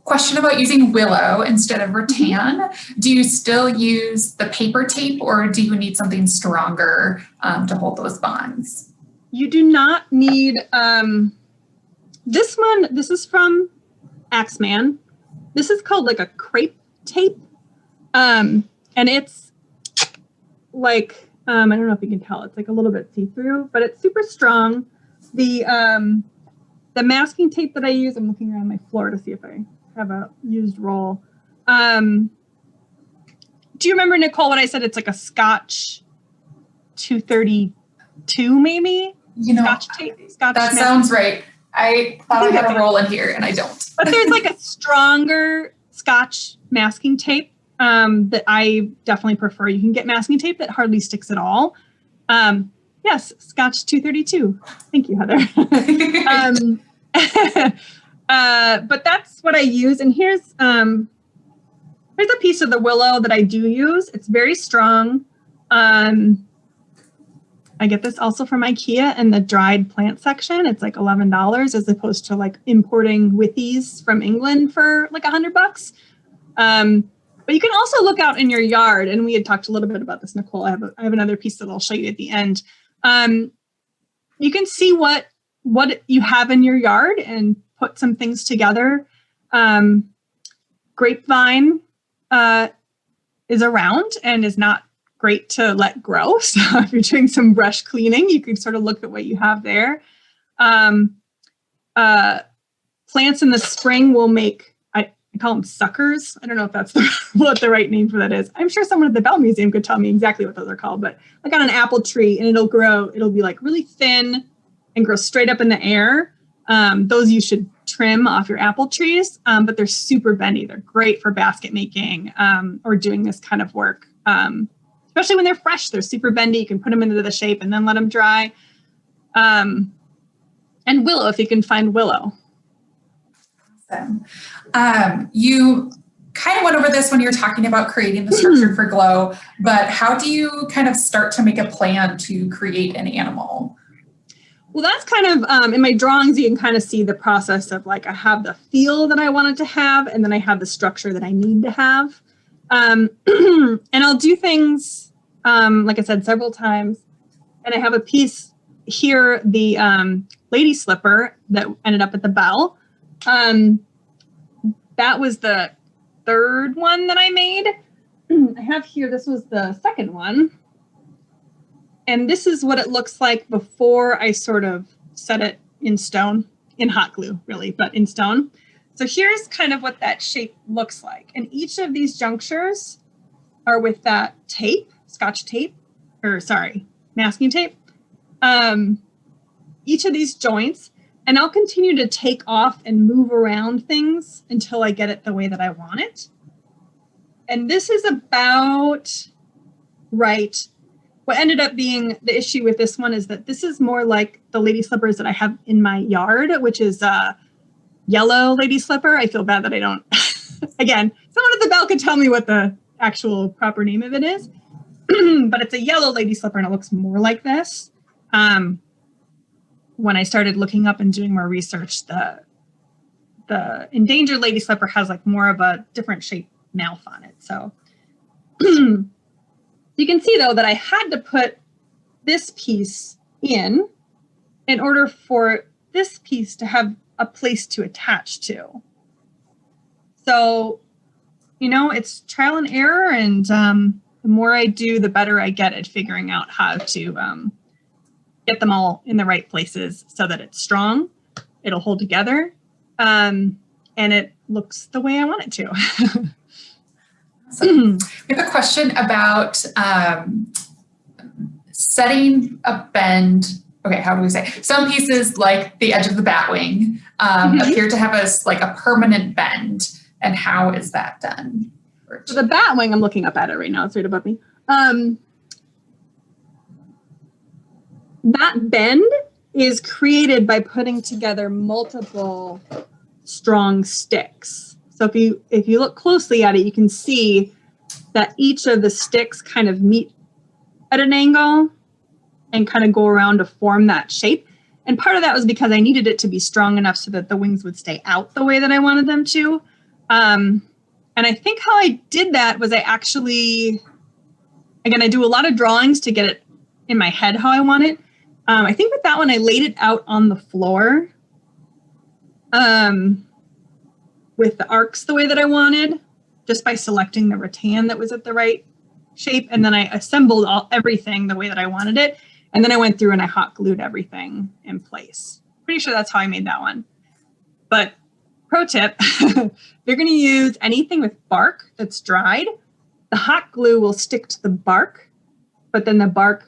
Question about using willow instead of rattan. Do you still use the paper tape, or do you need something stronger to hold those bonds? You do not need this one. This is from Axeman. This is called a crepe tape, and it's I don't know if you can tell. It's a little bit see-through, but it's super strong. The masking tape that I use, I'm looking around my floor to see if I have a used roll. Do you remember, Nicole, what I said? It's a Scotch 232, maybe? Scotch tape. That sounds right. I thought I had a roll in here, and I don't. But there's a stronger Scotch masking tape that I definitely prefer. You can get masking tape that hardly sticks at all. Yes, Scotch 232. Thank you, Heather. But that's what I use. And here's a piece of the willow that I do use. It's very strong. I get this also from IKEA in the dried plant section. It's $11 as opposed to importing withies from England for $100. But you can also look out in your yard, and we had talked a little bit about this, Nicole. I have another piece that I'll show you at the end. You can see what you have in your yard and put some things together. Grapevine is around and is not great to let grow. So if you're doing some brush cleaning, you can sort of look at what you have there. Plants in the spring will make, I call them suckers. I don't know if that's what the right name for that is. I'm sure someone at the Bell Museum could tell me exactly what those are called, but on an apple tree, and it'll be really thin and grow straight up in the air. Those you should trim off your apple trees, but they're super bendy. They're great for basket making or doing this kind of work. Especially when they're fresh, they're super bendy. You can put them into the shape and then let them dry. And willow, if you can find willow. Awesome. You kind of went over this when you were talking about creating the structure for glow, but how do you kind of start to make a plan to create an animal? Well, that's kind of, in my drawings, you can kind of see the process of like, I have the feel that I wanted to have, and then I have the structure that I need to have. And I'll do things, like I said, several times. And I have a piece here, the lady slipper that ended up at the bell. That was the third one that I made. I have here, this was the second one. And this is what it looks like before I sort of set it in stone, in hot glue, really, but in stone. So here's kind of what that shape looks like. And each of these junctures are with that tape, Scotch tape, or sorry, masking tape. Each of these joints, and I'll continue to take off and move around things until I get it the way that I want it. And this is about right. What ended up being the issue with this one is that this is more like the lady slippers that I have in my yard, which is a yellow lady slipper. I feel bad that I don't, again, someone at the bell could tell me what the actual proper name of it is, but it's a yellow lady slipper and it looks more like this. When I started looking up and doing more research, the endangered lady slipper has like more of a different shape mouth on it. So you can see, though, that I had to put this piece in order for this piece to have a place to attach to. So, you know, it's trial and error, and the more I do, the better I get at figuring out how to get them all in the right places so that it's strong, it'll hold together, and it looks the way I want it to. So we have a question about setting a bend. Okay, how do we say? Some pieces, like the edge of the bat wing, appear to have a permanent bend. And how is that done? So the bat wing, I'm looking up at it right now. It's right above me. That bend is created by putting together multiple strong sticks. So if you look closely at it, you can see that each of the sticks kind of meet at an angle and kind of go around to form that shape. And part of that was because I needed it to be strong enough so that the wings would stay out the way that I wanted them to. And I think how I did that was I actually, again, I do a lot of drawings to get it in my head how I want it. I think with that one, I laid it out on the floor. With the arcs the way that I wanted, just by selecting the rattan that was at the right shape. And then I assembled everything the way that I wanted it. And then I went through and I hot glued everything in place. Pretty sure that's how I made that one. But pro tip, if you're going to use anything with bark that's dried, the hot glue will stick to the bark, but then the bark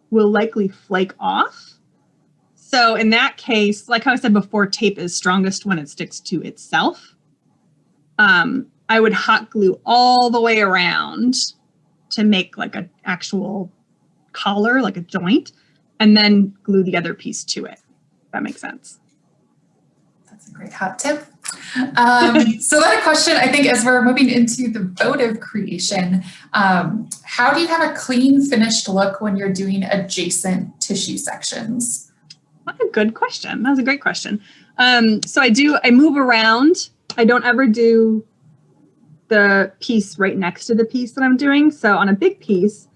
will likely flake off. So in that case, like how I said before, tape is strongest when it sticks to itself. I would hot glue all the way around to make like an actual collar, like a joint, and then glue the other piece to it. If that makes sense. That's a great hot tip. So then a question, I think, as we're moving into the votive creation, how do you have a clean, finished look when you're doing adjacent tissue sections? What a good question. That was a great question. So I move around. I don't ever do the piece right next to the piece that I'm doing. So on a big piece,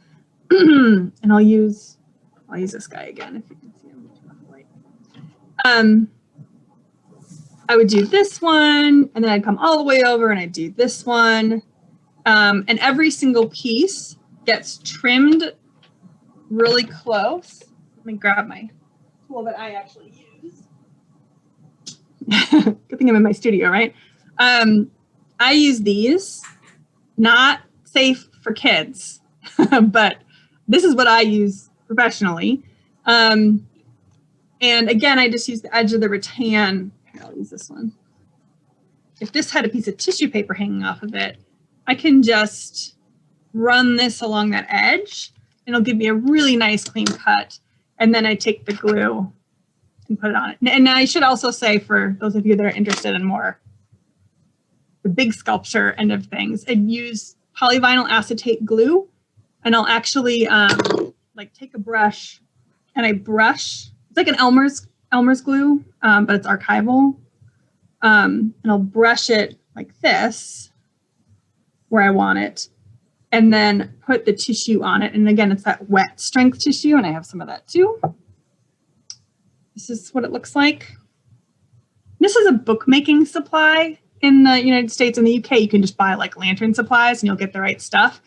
and I'll use this guy again if you can see him. I would do this one, and then I'd come all the way over and I'd do this one. And every single piece gets trimmed really close. Let me grab my tool that I actually use. Good thing I'm in my studio, right? I use these, not safe for kids, but this is what I use professionally. And again, I just use the edge of the rattan. Here, I'll use this one. If this had a piece of tissue paper hanging off of it, I can just run this along that edge and it'll give me a really nice clean cut. And then I take the glue and put it on it. And I should also say, for those of you that are interested in more the big sculpture end of things, I'd use polyvinyl acetate glue, and I'll actually like take a brush and I brush It's like an Elmer's glue, but it's archival. And I'll brush it like this where I want it, and then put the tissue on it. And again, it's that wet strength tissue, and I have some of that too. This is what it looks like. This is a bookmaking supply in the United States. In the UK, you can just buy like lantern supplies and you'll get the right stuff.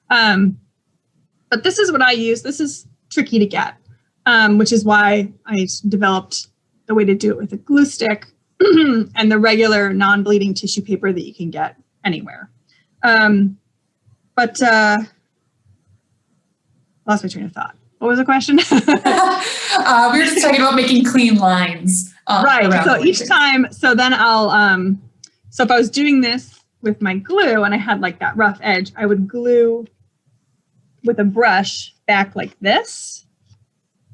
But this is what I use. This is tricky to get, which is why I developed the way to do it with a glue stick and the regular non-bleeding tissue paper that you can get anywhere. Lost my train of thought. What was the question? We were just talking about making clean lines. Right. So each time, so then I'll, so if I was doing this with my glue and I had like that rough edge, I would glue with a brush back like this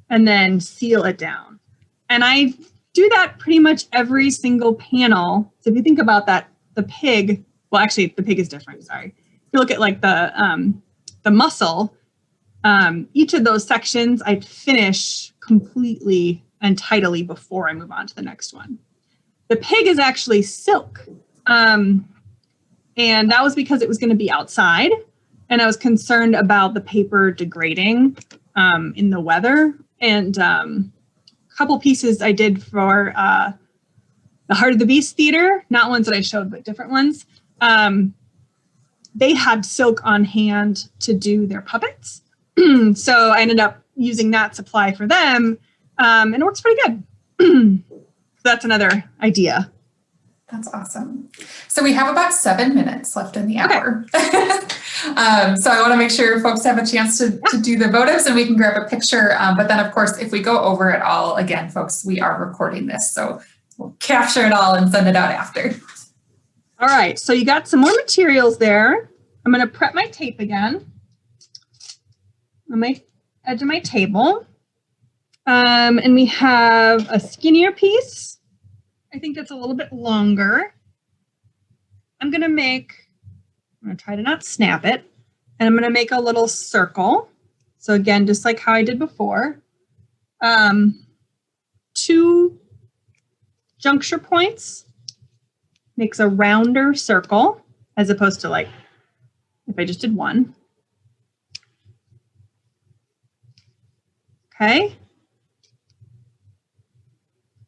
and then seal it down. And I do that pretty much every single panel. So if you think about that, the pig, well, actually the pig is different, sorry. If you look at like the muscle, each of those sections I'd finish completely and tidily before I move on to the next one. The pig is actually silk. And that was because it was going to be outside. And I was concerned about the paper degrading in the weather. And a couple pieces I did for the Heart of the Beast Theater, not ones that I showed, but different ones. They had silk on hand to do their puppets. So I ended up using that supply for them, and it works pretty good. So that's another idea. That's awesome. So we have about 7 minutes left in the hour. Okay. So I want to make sure folks have a chance to do the votives and we can grab a picture. But then, of course, if we go over it all, again, folks, we are recording this. So we'll capture it all and send it out after. All right. So you got some more materials there. I'm going to prep my tape again on my edge of my table. And we have a skinnier piece. I think that's a little bit longer. I'm going to try to not snap it. And I'm going to make a little circle. So again, just like how I did before. 2 juncture points makes a rounder circle as opposed to like if I just did 1. Okay.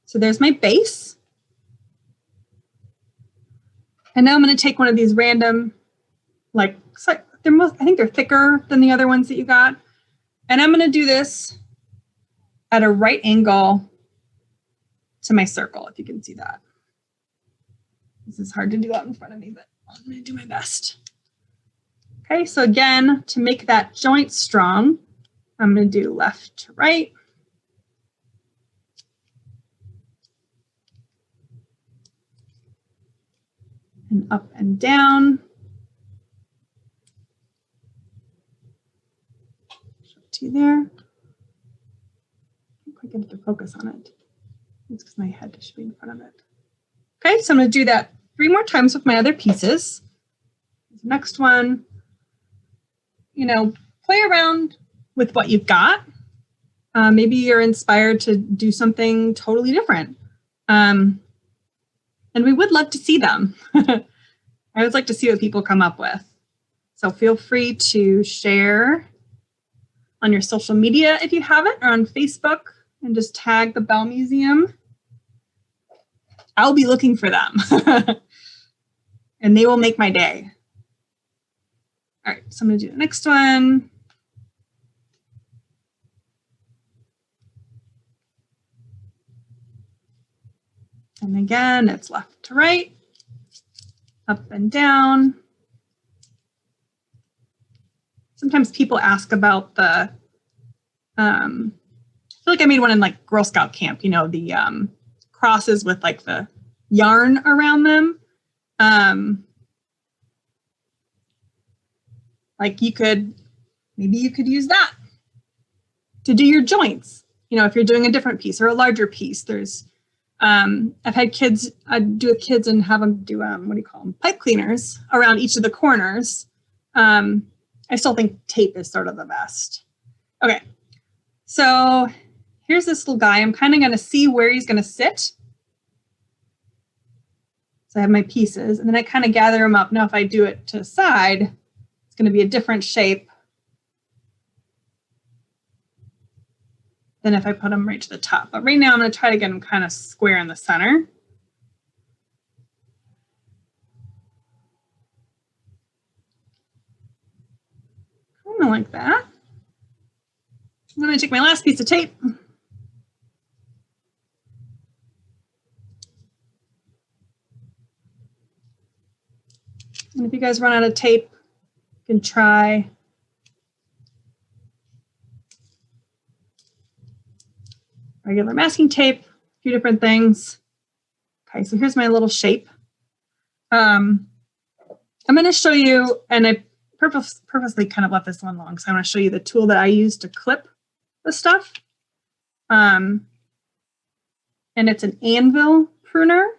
So there's my base. And now I'm going to take one of these random, I think they're thicker than the other ones that you got. And I'm going to do this at a right angle to my circle, if you can see that. This is hard to do out in front of me, but I'm going to do my best. Okay, so again, to make that joint strong, I'm going to do left to right. And up and down. Show it to you there. I can't quite get it to focus on it. It's because my head should be in front of it. Okay, so I'm going to do that 3 more times with my other pieces. The next one, play around with what you've got. Maybe you're inspired to do something totally different. And we would love to see them. I always like to see what people come up with. So feel free to share on your social media if you haven't, or on Facebook, and just tag the Bell Museum. I'll be looking for them. And they will make my day. All right, so I'm going to do the next one. And again, it's left to right, up and down. Sometimes people ask about the, I feel like I made one in like Girl Scout camp, the crosses with like the yarn around them. Maybe you could use that to do your joints. If you're doing a different piece or a larger piece, there's, I've had kids, I'd do with kids and have them do, pipe cleaners around each of the corners. I still think tape is sort of the best. Okay, so here's this little guy. I'm kind of going to see where he's going to sit. So I have my pieces, and then I kind of gather them up. Now, if I do it to the side, it's going to be a different shape than if I put them right to the top. But right now, I'm going to try to get them kind of square in the center. Kind of like that. I'm going to take my last piece of tape. And if you guys run out of tape, you can try regular masking tape, a few different things. Okay, so here's my little shape. I'm going to show you, and I purposely kind of left this one long, so I'm going to show you the tool that I use to clip the stuff. And it's an anvil pruner.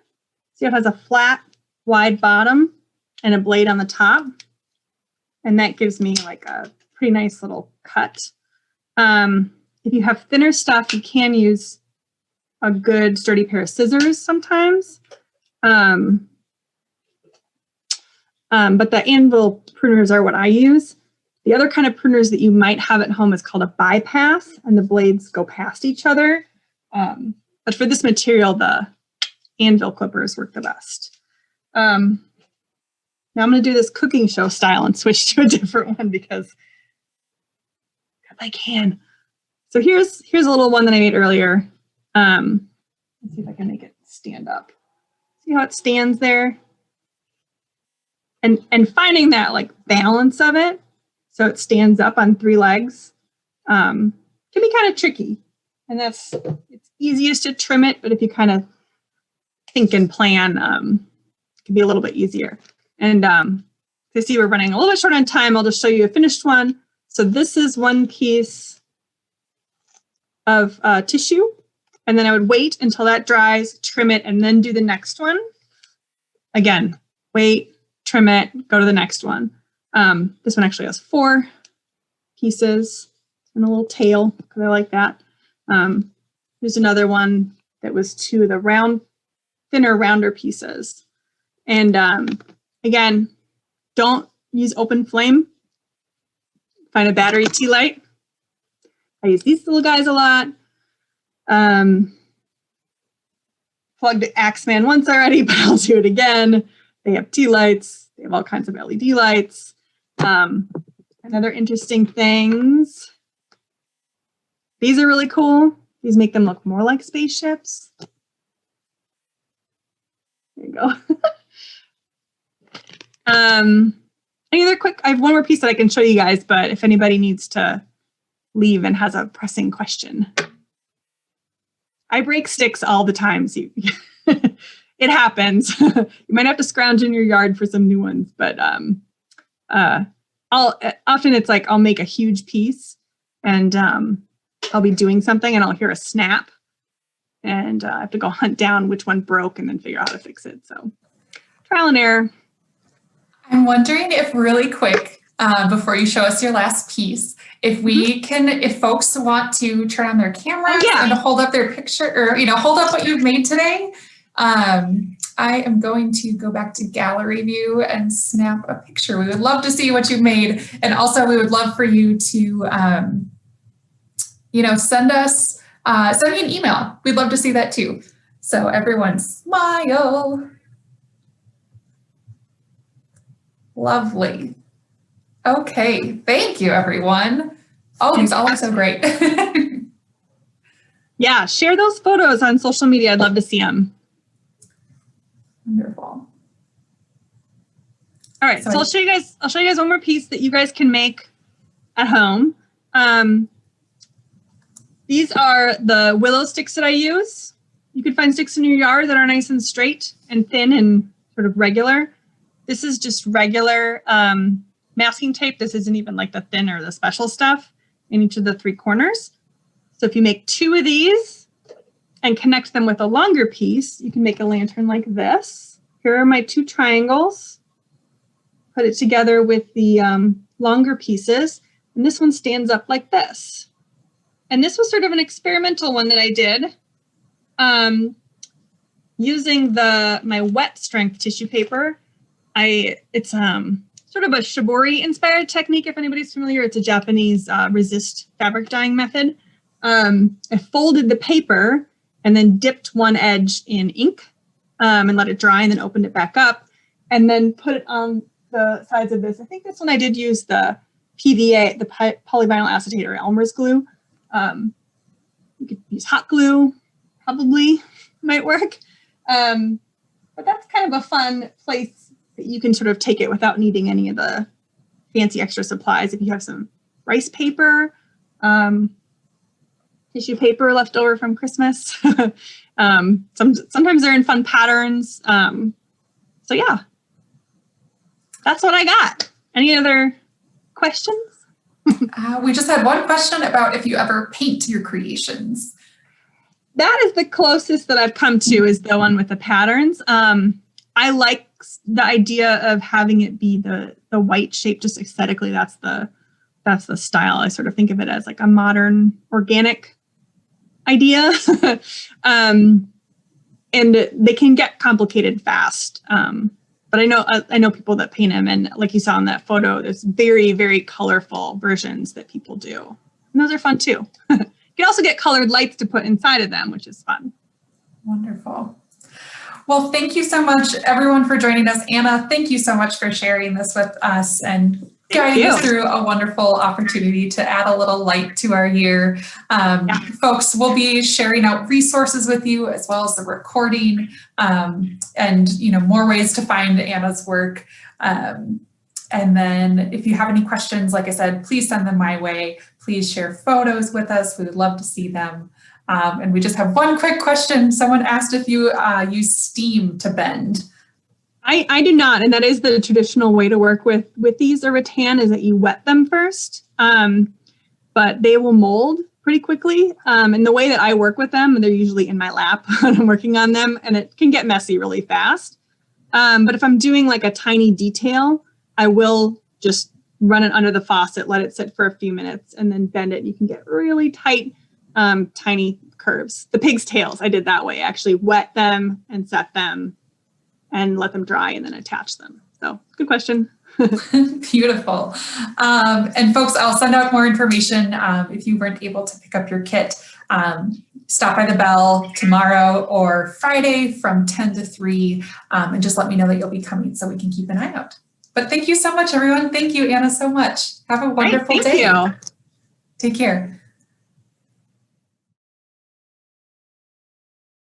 See, it has a flat, wide bottom and a blade on the top. And that gives me like a pretty nice little cut. If you have thinner stuff, you can use a good sturdy pair of scissors sometimes. But the anvil pruners are what I use. The other kind of pruners that you might have at home is called a bypass, and the blades go past each other. But for this material, the anvil clippers work the best. Now I'm going to do this cooking show style and switch to a different one because I can. So here's a little one that I made earlier. Let's see if I can make it stand up. See how it stands there? And finding that like balance of it so it stands up on 3 legs can be kind of tricky. And it's easiest to trim it, but if you kind of think and plan, it can be a little bit easier. And to see we're running a little bit short on time, I'll just show you a finished one. So this is one piece of tissue, and then I would wait until that dries, trim it, and then do the next one. Again, wait, trim it, go to the next one. This one actually has 4 pieces and a little tail because I like that. There's another one that was 2 of the thinner, rounder pieces. And again, don't use open flame. Find a battery tea light. I use these little guys a lot. Plugged Axeman once already, but I'll do it again. They have tea lights. They have all kinds of LED lights. Another interesting things. These are really cool. These make them look more like spaceships. There you go. Any other quick, I have one more piece that I can show you guys, but if anybody needs to leave and has a pressing question. I break sticks all the time, so it happens. You might have to scrounge in your yard for some new ones, but often it's like I'll make a huge piece and I'll be doing something and I'll hear a snap and I have to go hunt down which one broke and then figure out how to fix it. So trial and error. I'm wondering if really quick, before you show us your last piece, if we can, if folks want to turn on their cameras and hold up their picture or, hold up what you've made today. I am going to go back to gallery view and snap a picture. We would love to see what you've made. And also we would love for you to, send me an email. We'd love to see that too. So everyone smile. Lovely. Okay, thank you, everyone. Oh, these all look so great. Yeah, share those photos on social media. I'd love to see them. Wonderful. All right, so I'll show you guys one more piece that you guys can make at home. These are the willow sticks that I use. You can find sticks in your yard that are nice and straight and thin and sort of regular. This is just regular masking tape. This isn't even like the thin or the special stuff in each of the 3 corners. So if you make 2 of these and connect them with a longer piece, you can make a lantern like this. Here are my 2 triangles. Put it together with the longer pieces. And this one stands up like this. And this was sort of an experimental one that I did using my wet strength tissue paper. It's sort of a shibori inspired technique. If anybody's familiar, it's a Japanese resist fabric dyeing method. I folded the paper and then dipped one edge in ink and let it dry, and then opened it back up and then put it on the sides of this. I think this one I did use the PVA, the polyvinyl acetate or Elmer's glue. You could use hot glue, probably might work. But that's kind of a fun place that you can sort of take it without needing any of the fancy extra supplies. If you have some rice paper, tissue paper left over from Christmas. Sometimes they're in fun patterns. So yeah, that's what I got. Any other questions? We just had one question about if you ever paint your creations. That is the closest that I've come to, is the one with the patterns. I like the idea of having it be the white shape, just aesthetically. That's the style. I sort of think of it as like a modern organic idea. And they can get complicated fast. But I know people that paint them, and like you saw in that photo, there's very, very colorful versions that people do. And those are fun too. You can also get colored lights to put inside of them, which is fun. Wonderful. Well, thank you so much, everyone, for joining us. Anna, thank you so much for sharing this with us and guiding us through a wonderful opportunity to add a little light to our year. Folks, we'll be sharing out resources with you, as well as the recording and more ways to find Anna's work. And then if you have any questions, like I said, please send them my way. Please share photos with us. We would love to see them. And we just have one quick question. Someone asked if you use steam to bend. I do not, and that is the traditional way to work with these or rattan, is that you wet them first, but they will mold pretty quickly. And the way that I work with them, and they're usually in my lap when I'm working on them, and it can get messy really fast. But if I'm doing like a tiny detail, I will just run it under the faucet, let it sit for a few minutes, and then bend it. And you can get really tight, tiny curves. The pig's tails, I did that way. I actually wet them and set them and let them dry and then attach them. So good question. Beautiful. And folks, I'll send out more information if you weren't able to pick up your kit. Stop by the Bell tomorrow or Friday from 10 to 3 and just let me know that you'll be coming so we can keep an eye out. But thank you so much, everyone. Thank you, Anna, so much. Have a wonderful day. Thank you. Take care.